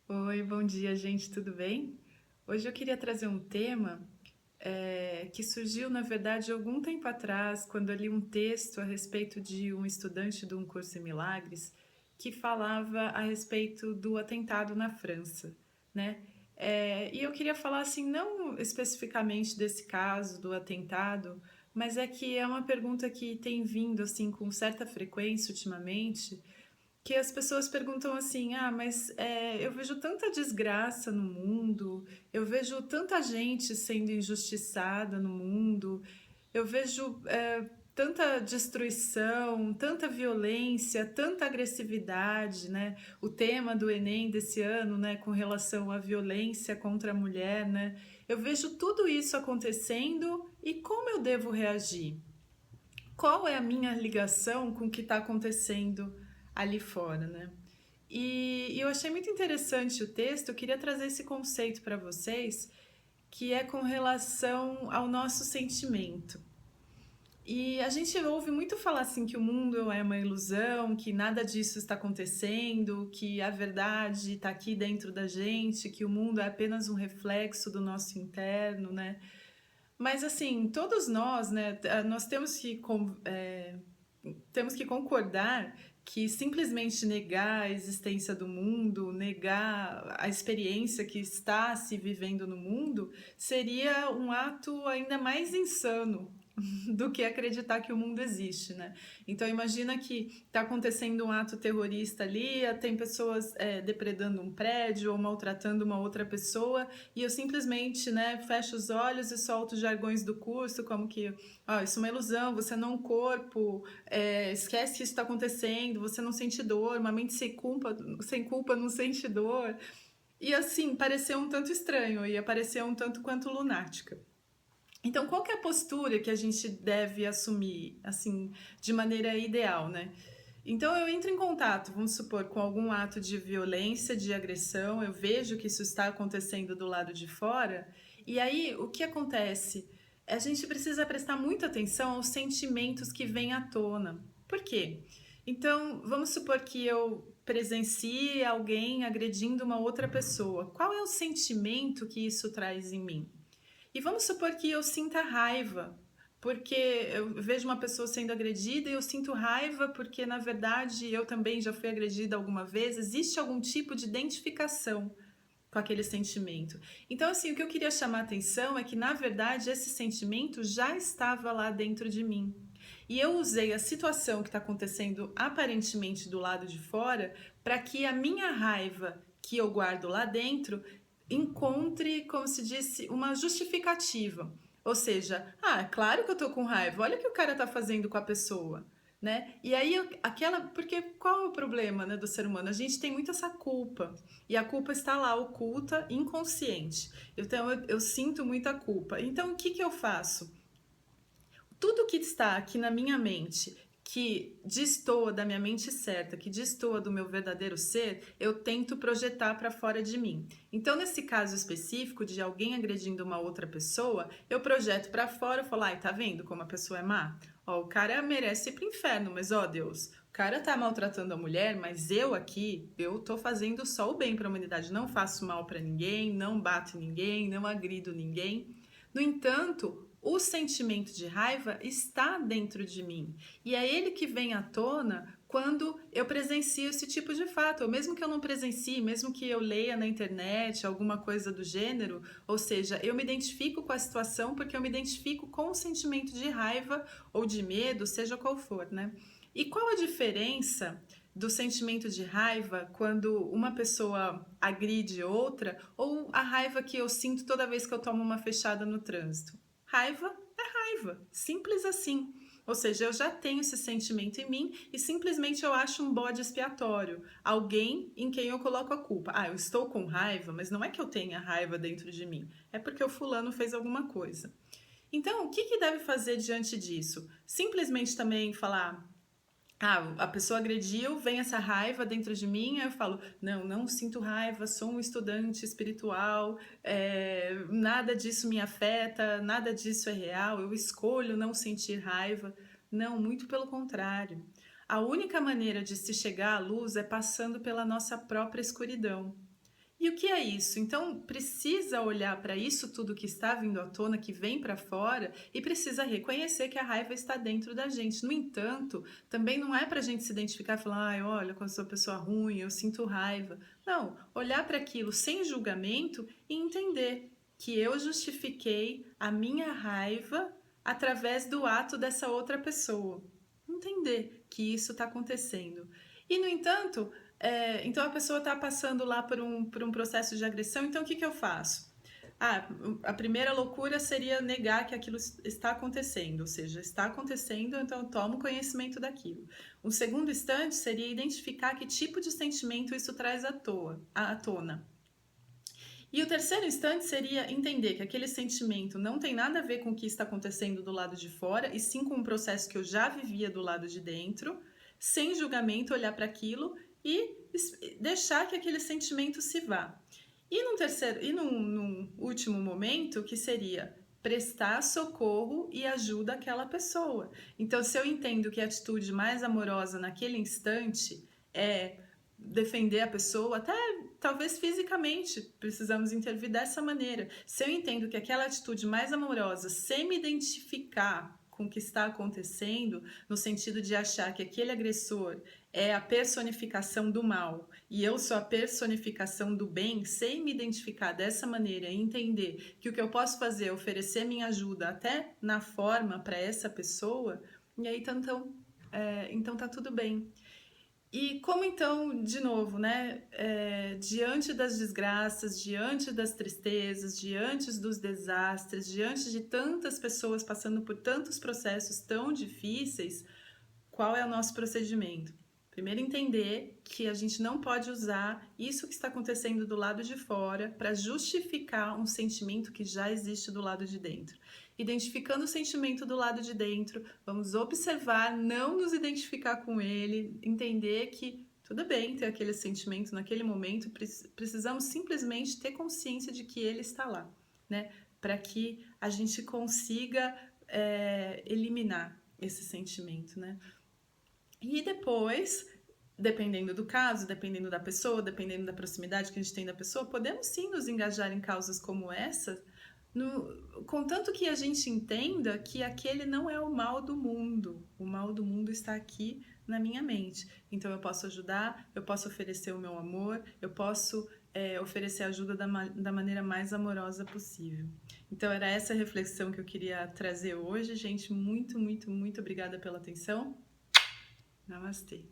Oi, bom dia, gente, tudo bem? Hoje eu queria trazer um tema que surgiu, na verdade, algum tempo atrás, quando eu li um texto a respeito de um estudante de um curso em Milagres que falava a respeito do atentado na França, né? E eu queria falar assim, não especificamente desse caso do atentado, mas é que é uma pergunta que tem vindo assim com certa frequência ultimamente, que as pessoas perguntam assim: ah, mas eu vejo tanta desgraça no mundo, eu vejo tanta gente sendo injustiçada no mundo, eu vejo tanta destruição, tanta violência, tanta agressividade, né? O tema do Enem desse ano, né, com relação à violência contra a mulher, né? Eu vejo tudo isso acontecendo e como eu devo reagir? Qual é a minha ligação com o que está acontecendo ali fora, né? E eu achei muito interessante o texto, eu queria trazer esse conceito para vocês, que é com relação ao nosso sentimento. E a gente ouve muito falar assim que o mundo é uma ilusão, que nada disso está acontecendo, que a verdade está aqui dentro da gente, que o mundo é apenas um reflexo do nosso interno, né? Mas assim, todos nós, né, nós temos que concordar que simplesmente negar a existência do mundo, negar a experiência que está se vivendo no mundo, seria um ato ainda mais insano do que acreditar que o mundo existe, né? Então imagina que está acontecendo um ato terrorista ali, tem pessoas depredando um prédio ou maltratando uma outra pessoa e eu simplesmente, né, fecho os olhos e solto os jargões do curso como que, isso é uma ilusão, você não é um corpo, esquece que isso está acontecendo, você não sente dor, uma mente sem culpa não sente dor. E assim, pareceu um tanto estranho e pareceu um tanto quanto lunática. Então, qual que é a postura que a gente deve assumir, assim, de maneira ideal, né? Então, eu entro em contato, vamos supor, com algum ato de violência, de agressão, eu vejo que isso está acontecendo do lado de fora, e aí o que acontece? A gente precisa prestar muita atenção aos sentimentos que vêm à tona. Por quê? Então, vamos supor que eu presencie alguém agredindo uma outra pessoa. Qual é o sentimento que isso traz em mim? E vamos supor que eu sinta raiva, porque eu vejo uma pessoa sendo agredida e eu sinto raiva porque, na verdade, eu também já fui agredida alguma vez. Existe algum tipo de identificação com aquele sentimento. Então, assim, o que eu queria chamar a atenção é que, na verdade, esse sentimento já estava lá dentro de mim. E eu usei a situação que está acontecendo aparentemente do lado de fora para que a minha raiva que eu guardo lá dentro encontre, como se disse, uma justificativa. Ou seja, claro que eu tô com raiva, olha o que o cara tá fazendo com a pessoa. Né? E aí porque qual é o problema, né, do ser humano? A gente tem muito essa culpa e a culpa está lá oculta, inconsciente. Então eu sinto muita culpa. Então o que que eu faço? Tudo que está aqui na minha mente, que destoa da minha mente certa, que destoa do meu verdadeiro ser, eu tento projetar para fora de mim. Então, nesse caso específico de alguém agredindo uma outra pessoa, eu projeto para fora e falo: ai, tá vendo como a pessoa é má? Ó, o cara merece ir pro inferno, mas ó, Deus, o cara tá maltratando a mulher, mas eu aqui, eu tô fazendo só o bem para a humanidade, não faço mal para ninguém, não bato em ninguém, não agrido ninguém. No entanto, o sentimento de raiva está dentro de mim e é ele que vem à tona quando eu presencio esse tipo de fato, ou mesmo que eu não presencie, mesmo que eu leia na internet alguma coisa do gênero, ou seja, eu me identifico com a situação porque eu me identifico com o sentimento de raiva ou de medo, seja qual for, né? E qual a diferença do sentimento de raiva quando uma pessoa agride outra ou a raiva que eu sinto toda vez que eu tomo uma fechada no trânsito? Raiva é raiva, simples assim. Ou seja, eu já tenho esse sentimento em mim e simplesmente eu acho um bode expiatório, alguém em quem eu coloco a culpa. Eu estou com raiva, mas não é que eu tenha raiva dentro de mim, é porque o fulano fez alguma coisa. Então, o que, que deve fazer diante disso? Simplesmente também falar: a pessoa agrediu, vem essa raiva dentro de mim, aí eu falo: não, não sinto raiva, sou um estudante espiritual, nada disso me afeta, nada disso é real, eu escolho não sentir raiva. Não, muito pelo contrário. A única maneira de se chegar à luz é passando pela nossa própria escuridão. E o que é isso? Então, precisa olhar para isso tudo que está vindo à tona, que vem para fora, e precisa reconhecer que a raiva está dentro da gente. No entanto, também não é para a gente se identificar e falar, ai, olha, quando eu sou pessoa ruim, eu sinto raiva. Não, olhar para aquilo sem julgamento e entender que eu justifiquei a minha raiva através do ato dessa outra pessoa. Entender que isso está acontecendo. E, no entanto, então a pessoa está passando lá por um processo de agressão, então o que eu faço? A primeira loucura seria negar que aquilo está acontecendo, ou seja, está acontecendo, então eu tomo conhecimento daquilo. O segundo instante seria identificar que tipo de sentimento isso traz à tona. E o terceiro instante seria entender que aquele sentimento não tem nada a ver com o que está acontecendo do lado de fora, e sim com um processo que eu já vivia do lado de dentro, sem julgamento, olhar para aquilo e deixar que aquele sentimento se vá. E num último momento, que seria prestar socorro e ajuda àquela pessoa. Então, se eu entendo que a atitude mais amorosa naquele instante é defender a pessoa, até talvez fisicamente precisamos intervir dessa maneira. Se eu entendo que aquela atitude mais amorosa, sem me identificar com o que está acontecendo, no sentido de achar que aquele agressor é a personificação do mal e eu sou a personificação do bem, sem me identificar dessa maneira e entender que o que eu posso fazer é oferecer minha ajuda até na forma para essa pessoa, e aí então tá tudo bem. E como então, de novo, né, diante das desgraças, diante das tristezas, diante dos desastres, diante de tantas pessoas passando por tantos processos tão difíceis, qual é o nosso procedimento? Primeiro, entender que a gente não pode usar isso que está acontecendo do lado de fora para justificar um sentimento que já existe do lado de dentro. Identificando o sentimento do lado de dentro, vamos observar, não nos identificar com ele, entender que tudo bem ter aquele sentimento naquele momento, precisamos simplesmente ter consciência de que ele está lá, né? Para que a gente consiga eliminar esse sentimento, né? E depois, dependendo do caso, dependendo da pessoa, dependendo da proximidade que a gente tem da pessoa, podemos sim nos engajar em causas como essa, contanto que a gente entenda que aquele não é o mal do mundo. O mal do mundo está aqui na minha mente. Então eu posso ajudar, eu posso oferecer o meu amor, eu posso oferecer ajuda da maneira mais amorosa possível. Então era essa reflexão que eu queria trazer hoje, gente. Muito, muito, muito obrigada pela atenção. Namastê.